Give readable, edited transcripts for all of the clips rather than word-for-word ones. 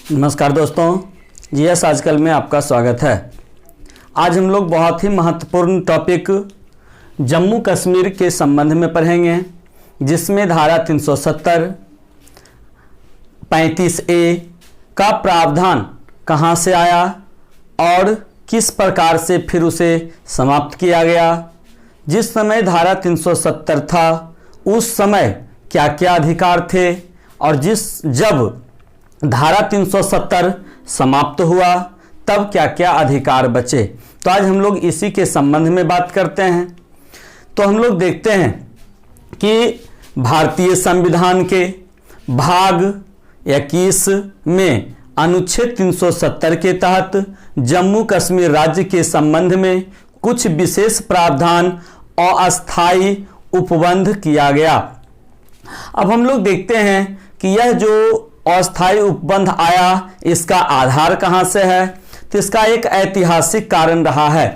नमस्कार दोस्तों, जीएस आजकल में आपका स्वागत है। आज हम लोग बहुत ही महत्वपूर्ण टॉपिक जम्मू कश्मीर के संबंध में पढ़ेंगे, जिसमें धारा 370, 35A का प्रावधान कहां से आया और किस प्रकार से फिर उसे समाप्त किया गया। जिस समय धारा 370 था उस समय क्या क्या अधिकार थे और जब धारा 370 समाप्त हुआ तब क्या क्या अधिकार बचे। तो आज हम लोग इसी के संबंध में बात करते हैं। तो हम लोग देखते हैं कि भारतीय संविधान के भाग 21 में अनुच्छेद 370 के तहत जम्मू कश्मीर राज्य के संबंध में कुछ विशेष प्रावधान अस्थायी उपबंध किया गया। अब हम लोग देखते हैं कि यह जो अस्थायी उपबंध आया, इसका आधार कहां से है। तो इसका एक ऐतिहासिक कारण रहा है।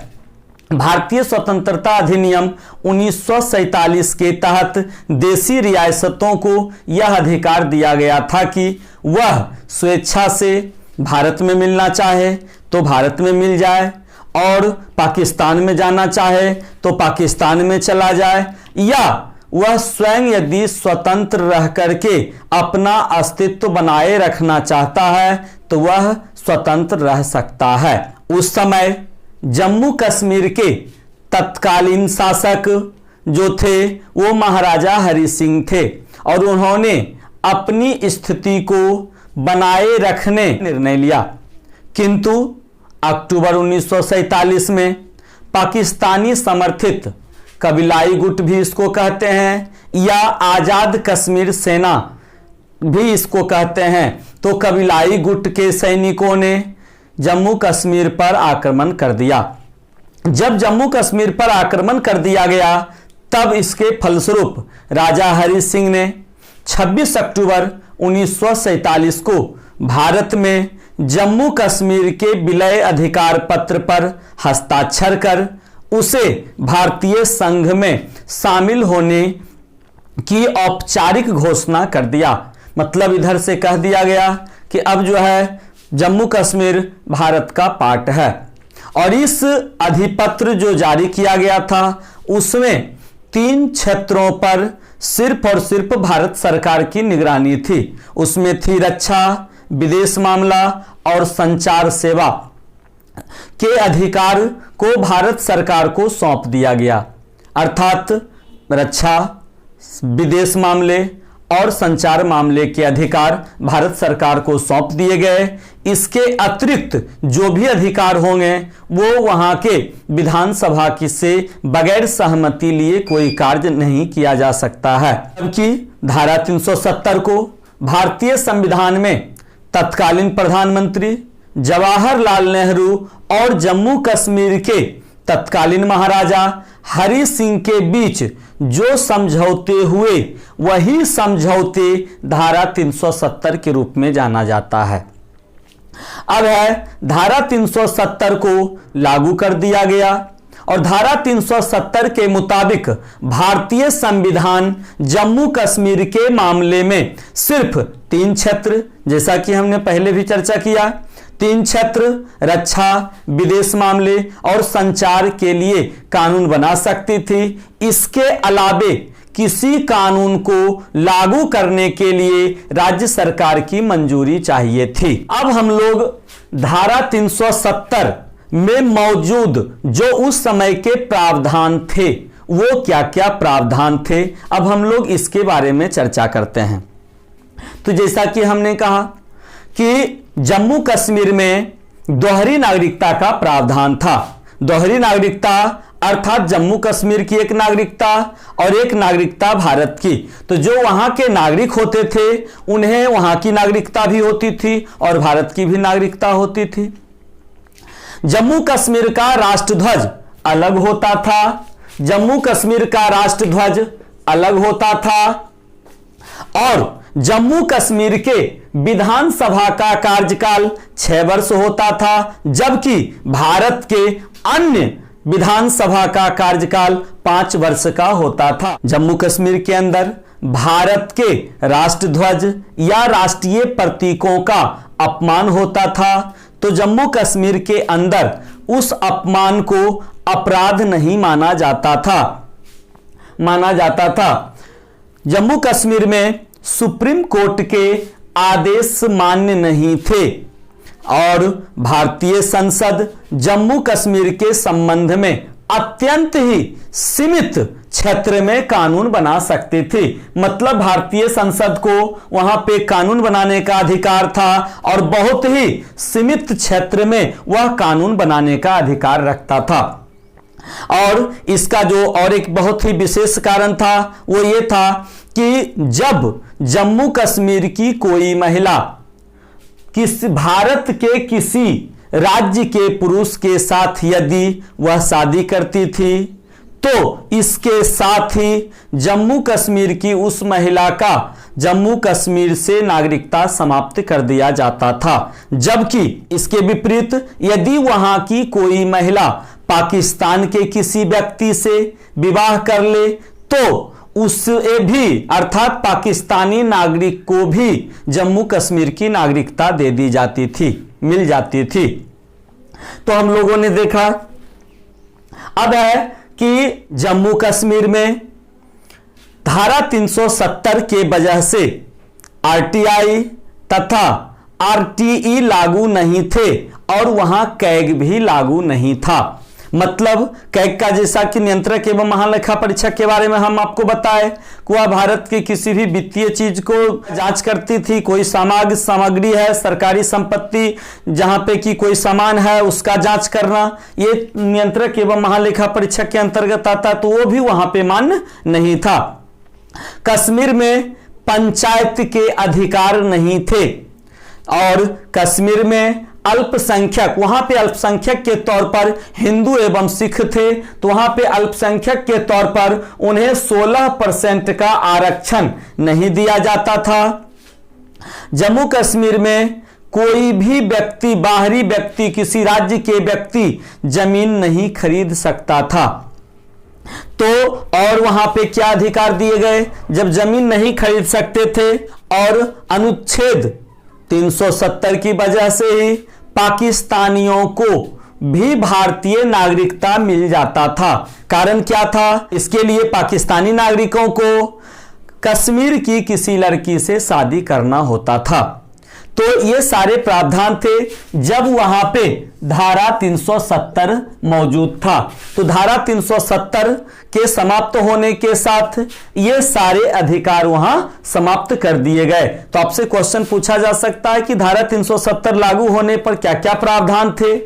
भारतीय स्वतंत्रता अधिनियम 1947 के तहत देशी रियासतों को यह अधिकार दिया गया था कि वह स्वेच्छा से भारत में मिलना चाहे तो भारत में मिल जाए और पाकिस्तान में जाना चाहे तो पाकिस्तान में चला जाए, या वह स्वयं यदि स्वतंत्र रह करके अपना अस्तित्व बनाए रखना चाहता है तो वह स्वतंत्र रह सकता है। उस समय जम्मू कश्मीर के तत्कालीन शासक जो थे वो महाराजा हरि सिंह थे और उन्होंने अपनी स्थिति को बनाए रखने निर्णय लिया। किंतु अक्टूबर 1947 में पाकिस्तानी समर्थित कबीलाई गुट भी इसको कहते हैं या आजाद कश्मीर सेना भी इसको कहते हैं, तो कबीलाई गुट के सैनिकों ने जम्मू कश्मीर पर आक्रमण कर दिया। जब जम्मू कश्मीर पर आक्रमण कर दिया गया तब इसके फलस्वरूप राजा हरि सिंह ने 26 अक्टूबर 1947 को भारत में जम्मू कश्मीर के विलय अधिकार पत्र पर हस्ताक्षर कर उसे भारतीय संघ में शामिल होने की औपचारिक घोषणा कर दिया। मतलब इधर से कह दिया गया कि अब जो है जम्मू कश्मीर भारत का पार्ट है। और इस अधिपत्र जो जारी किया गया था उसमें 3 क्षेत्रों पर सिर्फ और सिर्फ भारत सरकार की निगरानी थी। उसमें थी रक्षा, विदेश मामला और संचार सेवा के अधिकार को भारत सरकार को सौंप दिया गया। अर्थात रक्षा, विदेश मामले और संचार मामले के अधिकार भारत सरकार को सौंप दिए गए। इसके अतिरिक्त जो भी अधिकार होंगे वो वहां के विधानसभा की से बगैर सहमति लिए कोई कार्य नहीं किया जा सकता है। जबकि धारा 370 को भारतीय संविधान में तत्कालीन प्रधानमंत्री जवाहरलाल नेहरू और जम्मू कश्मीर के तत्कालीन महाराजा हरि सिंह के बीच जो समझौते हुए वही समझौते धारा 370 के रूप में जाना जाता है। अब है धारा 370 को लागू कर दिया गया और धारा 370 के मुताबिक भारतीय संविधान जम्मू कश्मीर के मामले में सिर्फ 3 क्षेत्र, जैसा कि हमने पहले भी चर्चा किया, 3 क्षेत्र रक्षा, विदेश मामले और संचार के लिए कानून बना सकती थी। इसके अलावे किसी कानून को लागू करने के लिए राज्य सरकार की मंजूरी चाहिए थी। अब हम लोग धारा 370 में मौजूद जो उस समय के प्रावधान थे वो क्या क्या प्रावधान थे, अब हम लोग इसके बारे में चर्चा करते हैं। तो जैसा कि हमने कहा कि जम्मू कश्मीर में दोहरी नागरिकता का प्रावधान था। दोहरी नागरिकता अर्थात जम्मू कश्मीर की एक नागरिकता और एक नागरिकता भारत की। तो जो वहां के नागरिक होते थे उन्हें वहां की नागरिकता भी होती थी और भारत की भी नागरिकता होती थी। जम्मू कश्मीर का राष्ट्रध्वज अलग होता था। जम्मू कश्मीर का राष्ट्रध्वज अलग होता था और जम्मू कश्मीर के विधानसभा का कार्यकाल 6 वर्ष होता था, जबकि भारत के अन्य विधानसभा का कार्यकाल 5 वर्ष का होता था। जम्मू कश्मीर के अंदर भारत के राष्ट्रध्वज या राष्ट्रीय प्रतीकों का अपमान होता था तो जम्मू कश्मीर के अंदर उस अपमान को अपराध नहीं माना जाता था। जम्मू कश्मीर में सुप्रीम कोर्ट के आदेश मान्य नहीं थे और भारतीय संसद जम्मू कश्मीर के संबंध में अत्यंत ही सीमित क्षेत्र में कानून बना सकती थी। मतलब भारतीय संसद को वहां पे कानून बनाने का अधिकार था और बहुत ही सीमित क्षेत्र में वह कानून बनाने का अधिकार रखता था। और इसका जो और एक बहुत ही विशेष कारण था वो ये था कि जब जम्मू कश्मीर की कोई महिला भारत के किसी राज्य के पुरुष के साथ यदि वह शादी करती थी तो इसके साथ ही जम्मू कश्मीर की उस महिला का जम्मू कश्मीर से नागरिकता समाप्त कर दिया जाता था। जबकि इसके विपरीत यदि वहां की कोई महिला पाकिस्तान के किसी व्यक्ति से विवाह कर ले तो उसे भी अर्थात पाकिस्तानी नागरिक को भी जम्मू कश्मीर की नागरिकता दे दी जाती थी, मिल जाती थी। तो हम लोगों ने देखा अब है कि जम्मू कश्मीर में धारा 370 के वजह से आरटीआई तथा आरटीई लागू नहीं थे और वहां कैग भी लागू नहीं था। मतलब कैग का जैसा कि नियंत्रक एवं महालेखा परीक्षक के बारे में हम आपको बताए कि वह भारत की किसी भी वित्तीय चीज को जांच करती थी। कोई सामग्री है, सरकारी संपत्ति जहां पे कि कोई सामान है उसका जांच करना, ये नियंत्रक एवं महालेखा परीक्षक के अंतर्गत आता, तो वो भी वहां पे मान्य नहीं था। कश्मीर में पंचायत के अधिकार नहीं थे और कश्मीर में अल्पसंख्यक, वहां पे अल्पसंख्यक के तौर पर हिंदू एवं सिख थे, तो वहां पे अल्पसंख्यक के तौर पर उन्हें 16% का आरक्षण नहीं दिया जाता था। जम्मू कश्मीर में कोई भी व्यक्ति, बाहरी व्यक्ति, किसी राज्य के व्यक्ति जमीन नहीं खरीद सकता था। तो और वहां पे क्या अधिकार दिए गए जब जमीन नहीं खरीद सकते थे? और अनुच्छेद 370 की वजह से ही पाकिस्तानियों को भी भारतीय नागरिकता मिल जाता था। कारण क्या था? इसके लिए पाकिस्तानी नागरिकों को कश्मीर की किसी लड़की से शादी करना होता था। तो ये सारे प्रावधान थे जब वहां पे धारा 370 मौजूद था। तो धारा 370 के समाप्त होने के साथ ये सारे अधिकार वहां समाप्त कर दिए गए। तो आपसे क्वेश्चन पूछा जा सकता है कि धारा 370 लागू होने पर क्या क्या प्रावधान थे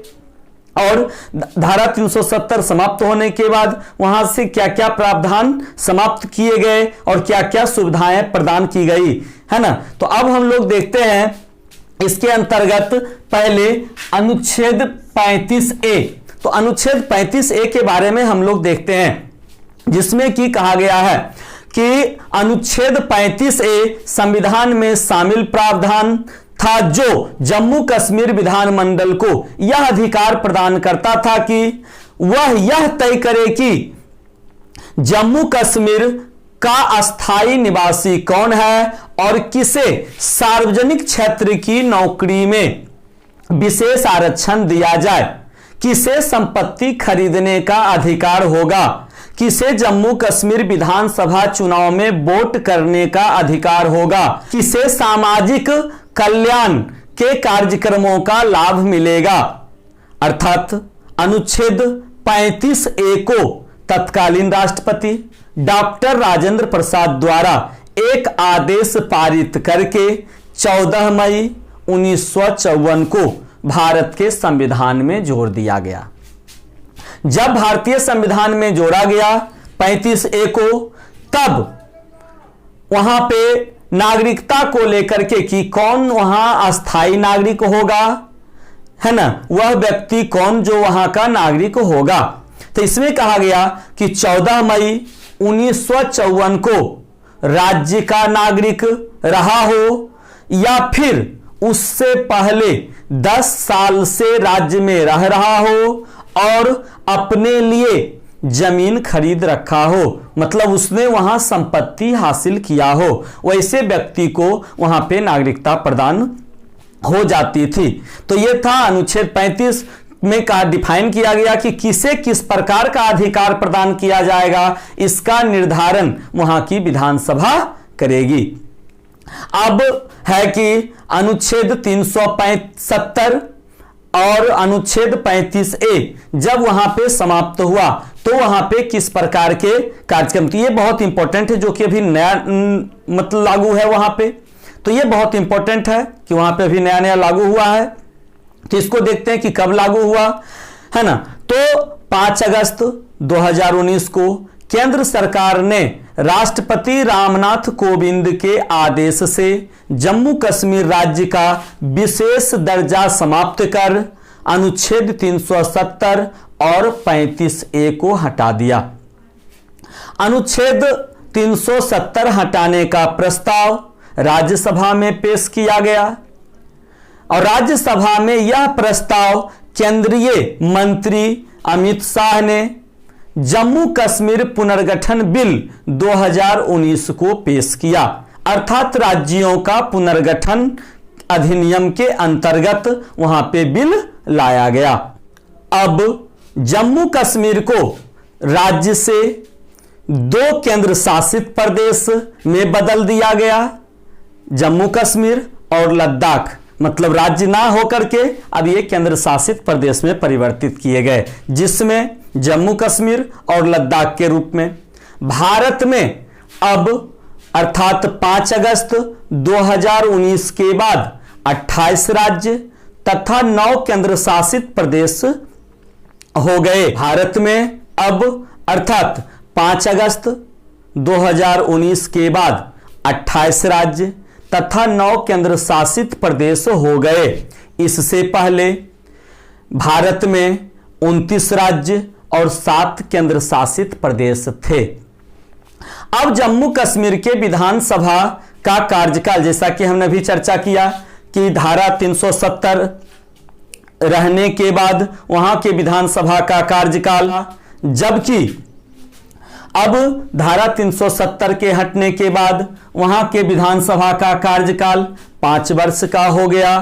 और धारा 370 समाप्त होने के बाद वहां से क्या क्या प्रावधान समाप्त किए गए और क्या क्या सुविधाएं प्रदान की गई, है ना। तो अब हम लोग देखते हैं इसके अंतर्गत पहले अनुच्छेद 35A। तो अनुच्छेद 35A के बारे में हम लोग देखते हैं, जिसमें कि कहा गया है कि अनुच्छेद 35A संविधान में शामिल प्रावधान था जो जम्मू कश्मीर विधानमंडल को यह अधिकार प्रदान करता था कि वह यह तय करे कि जम्मू कश्मीर का अस्थाई निवासी कौन है और किसे सार्वजनिक क्षेत्र की नौकरी में विशेष आरक्षण दिया जाए, किसे संपत्ति खरीदने का अधिकार होगा, किसे जम्मू कश्मीर विधानसभा चुनाव में वोट करने का अधिकार होगा, किसे सामाजिक कल्याण के कार्यक्रमों का लाभ मिलेगा। अर्थात अनुच्छेद 35A को तत्कालीन राष्ट्रपति डॉक्टर राजेंद्र प्रसाद द्वारा एक आदेश पारित करके 14 मई 1954 को भारत के संविधान में जोड़ दिया गया। जब भारतीय संविधान में जोड़ा गया 35A को, तब वहां पे नागरिकता को लेकर के कि कौन वहां अस्थाई नागरिक होगा, है ना, वह व्यक्ति कौन जो वहां का नागरिक होगा। तो इसमें कहा गया कि 14 मई 1954 को राज्य का नागरिक रहा हो या फिर उससे पहले 10 साल से राज्य में रह रहा हो और अपने लिए जमीन खरीद रखा हो, मतलब उसने वहां संपत्ति हासिल किया हो, वैसे व्यक्ति को वहां पे नागरिकता प्रदान हो जाती थी। तो यह था अनुच्छेद 35 में का डिफाइन किया गया कि किसे किस प्रकार का अधिकार प्रदान किया जाएगा, इसका निर्धारण वहां की विधानसभा करेगी। अब है कि अनुच्छेद 375 और अनुच्छेद 35A जब वहां पे समाप्त हुआ तो वहां पे किस प्रकार के कार्यक्रम, तो ये बहुत इंपॉर्टेंट है, जो कि अभी नया मतलब लागू है वहां पे। तो ये बहुत इंपॉर्टेंट है कि वहां पे अभी नया नया लागू हुआ है। तो इसको देखते हैं कि कब लागू हुआ है ना। तो 5 अगस्त 2019 को केंद्र सरकार ने राष्ट्रपति रामनाथ कोविंद के आदेश से जम्मू कश्मीर राज्य का विशेष दर्जा समाप्त कर अनुच्छेद 370 और 35A को हटा दिया। अनुच्छेद 370 हटाने का प्रस्ताव राज्यसभा में पेश किया गया और राज्यसभा में यह प्रस्ताव केंद्रीय मंत्री अमित शाह ने जम्मू कश्मीर पुनर्गठन बिल 2019 को पेश किया, अर्थात राज्यों का पुनर्गठन अधिनियम के अंतर्गत वहां पे बिल लाया गया। अब जम्मू कश्मीर को राज्य से 2 केंद्र शासित प्रदेश में बदल दिया गया, जम्मू कश्मीर और लद्दाख, मतलब राज्य ना होकर के अब ये केंद्र शासित प्रदेश में परिवर्तित किए गए, जिसमें जम्मू कश्मीर और लद्दाख के रूप में भारत में अब अर्थात 5 अगस्त 2019 के बाद 28 राज्य तथा 9 केंद्र शासित प्रदेश हो गए। भारत में अब अर्थात 5 अगस्त 2019 के बाद 28 राज्य तथा 9 केंद्र शासित प्रदेश हो गए। इससे पहले भारत में 29 राज्य और 7 केंद्र शासित प्रदेश थे। अब जम्मू कश्मीर के विधानसभा का कार्यकाल, जैसा कि हमने भी चर्चा किया कि धारा 370 रहने के बाद वहां के विधानसभा का कार्यकाल, जबकि अब धारा 370 के हटने के बाद वहां के विधानसभा का कार्यकाल 5 वर्ष का हो गया।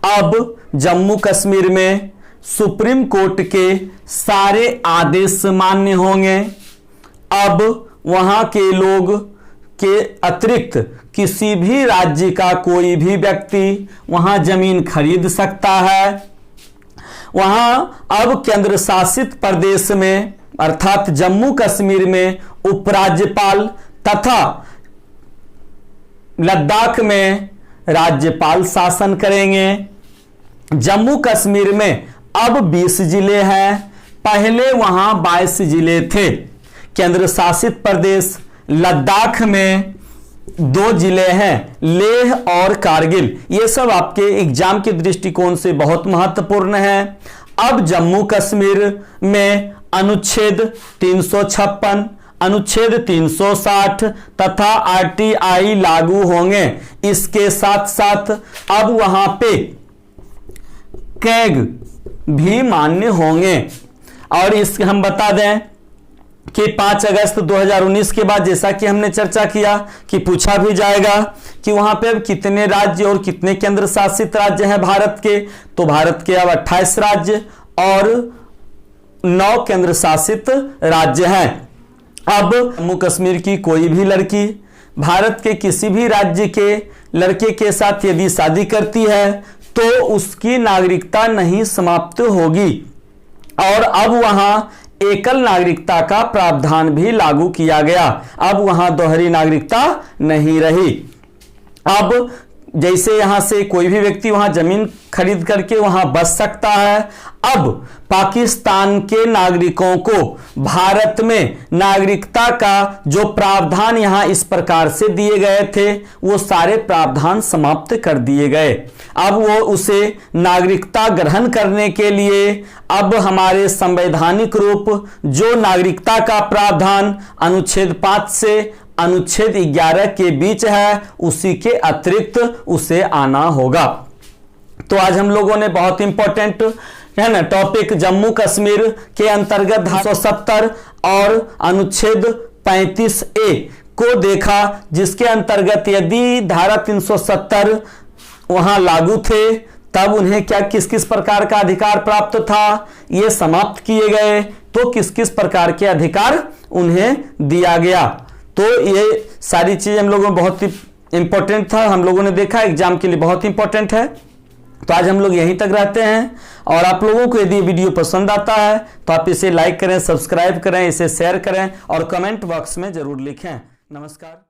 अब जम्मू कश्मीर में सुप्रीम कोर्ट के सारे आदेश मान्य होंगे। अब वहां के लोग के अतिरिक्त किसी भी राज्य का कोई भी व्यक्ति वहां जमीन खरीद सकता है। वहां अब केंद्र शासित प्रदेश में अर्थात जम्मू कश्मीर में उपराज्यपाल तथा लद्दाख में राज्यपाल शासन करेंगे। जम्मू कश्मीर में अब 20 जिले हैं, पहले वहां 22 जिले थे। केंद्र शासित प्रदेश लद्दाख में 2 जिले हैं, लेह और कारगिल। ये सब आपके एग्जाम के दृष्टिकोण से बहुत महत्वपूर्ण है। अब जम्मू कश्मीर में अनुच्छेद 356, अनुच्छेद 360 तथा RTI लागू होंगे। इसके साथ साथ अब वहां पे कैग भी मान्य होंगे। और इस हम बता दें कि 5 अगस्त 2019 के बाद जैसा कि हमने चर्चा किया कि पूछा भी जाएगा कि वहां पे अब कितने राज्य और कितने केंद्र शासित राज्य हैं भारत के, तो भारत के अब 28 राज्य और 9 केंद्र शासित राज्य हैं। अब जम्मू कश्मीर की कोई भी लड़की भारत के किसी भी राज्य के लड़के के साथ यदि शादी करती है तो उसकी नागरिकता नहीं समाप्त होगी। और अब वहां एकल नागरिकता का प्रावधान भी लागू किया गया। अब वहां दोहरी नागरिकता नहीं रही। अब जैसे यहां से कोई भी व्यक्ति वहां जमीन खरीद करके वहां बस सकता है, अब पाकिस्तान के नागरिकों को भारत में नागरिकता का जो प्रावधान यहां इस प्रकार से दिए गए थे वो सारे प्रावधान समाप्त कर दिए गए। अब वो उसे नागरिकता ग्रहण करने के लिए अब हमारे संवैधानिक रूप जो नागरिकता का प्रावधान अनुच्छेद 5 से अनुच्छेद 11 के बीच है उसी के अतिरिक्त उसे आना होगा। तो आज हम लोगों ने बहुत इंपॉर्टेंट है ना। टॉपिक जम्मू कश्मीर के अंतर्गत 270 और अनुच्छेद 35A को देखा, जिसके अंतर्गत यदि धारा 370 वहां लागू थे तब उन्हें क्या किस किस प्रकार का अधिकार प्राप्त था, ये समाप्त किए गए तो किस किस प्रकार के अधिकार उन्हें दिया गया। तो ये सारी चीजें हम लोगों में बहुत ही इंपॉर्टेंट था, हम लोगों ने देखा, एग्जाम के लिए बहुत इंपॉर्टेंट है। तो आज हम लोग यहीं तक रहते हैं, और आप लोगों को यदि वीडियो पसंद आता है तो आप इसे लाइक करें, सब्सक्राइब करें, इसे शेयर करें और कमेंट बॉक्स में जरूर लिखें। नमस्कार।